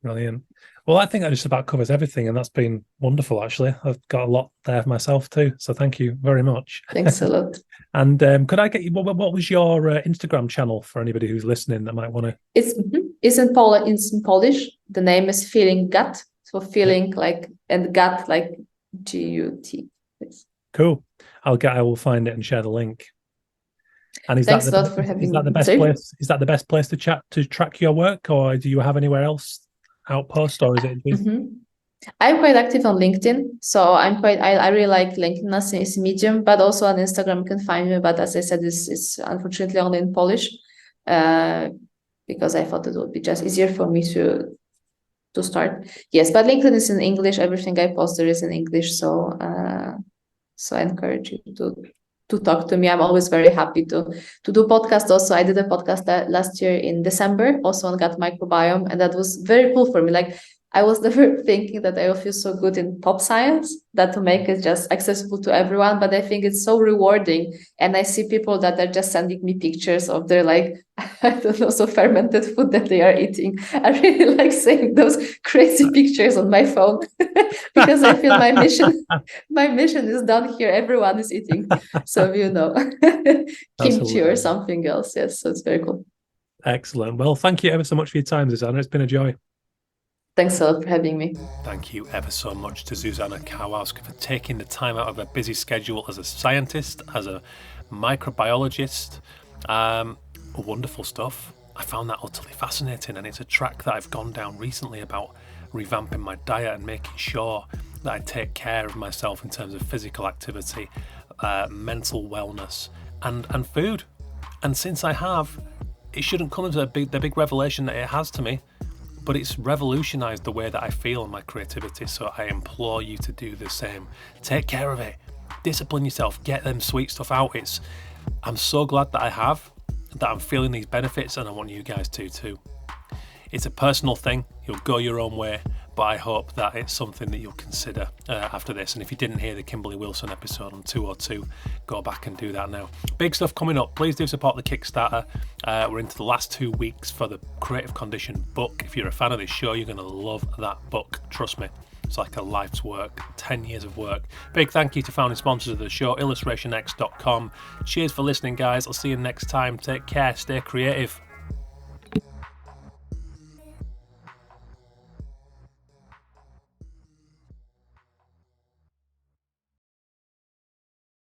Brilliant. Well, I think that just about covers everything, and that's been wonderful, actually. I've got a lot there for myself too, so thank you very much. Thanks a lot. And could I get you, what was your Instagram channel for anybody who's listening that might want to? It's in Polish. The name is Feeling Gut. So feeling like, and gut like GUT. Cool. I will find it and share the link. And thanks a lot for having me. Is that the best place? Is that the best place to track your work, or do you have anywhere else outpost, or is it? I'm quite active on LinkedIn, so I really like LinkedIn as a medium, but also on Instagram you can find me. But as I said, it's unfortunately only in Polish, because I thought it would be just easier for me to start. Yes, but LinkedIn is in English. Everything I post there is in English, so I encourage you to talk to me. I'm always very happy to do podcasts. Also, I did a podcast last year in December, also on gut microbiome, and that was very cool for me. Like I was never thinking that I will feel so good in pop science, that to make it just accessible to everyone. But I think it's so rewarding, and I see people that are just sending me pictures of their I don't know, so fermented food that they are eating. I really like seeing those crazy pictures on my phone because I feel my mission is done here. Everyone is eating, so kimchi or something else. Yes, so it's very cool. Excellent. Well, thank you ever so much for your time, Zuzanna. It's been a joy. Thanks a lot for having me. Thank you ever so much to Zuzanna Karwowska for taking the time out of her busy schedule as a scientist, as a microbiologist. Wonderful stuff. I found that utterly fascinating, and it's a track that I've gone down recently about revamping my diet and making sure that I take care of myself in terms of physical activity, mental wellness, and food. And since I have, it shouldn't come as the big revelation that it has to me, but it's revolutionized the way that I feel and my creativity. So I implore you to do the same. Take care of it. Discipline yourself. Get them sweet stuff out. I'm so glad that I'm feeling these benefits, and I want you guys to too. It's a personal thing. You'll go your own way, but I hope that it's something that you'll consider after this. And if you didn't hear the Kimberly Wilson episode on 202, go back and do that now. Big stuff coming up. Please do support the Kickstarter. We're into the last 2 weeks for the Creative Condition book. If you're a fan of this show, you're going to love that book. Trust me. It's like a life's work, 10 years of work. Big thank you to founding sponsors of the show, illustrationx.com. Cheers for listening, guys. I'll see you next time. Take care. Stay creative.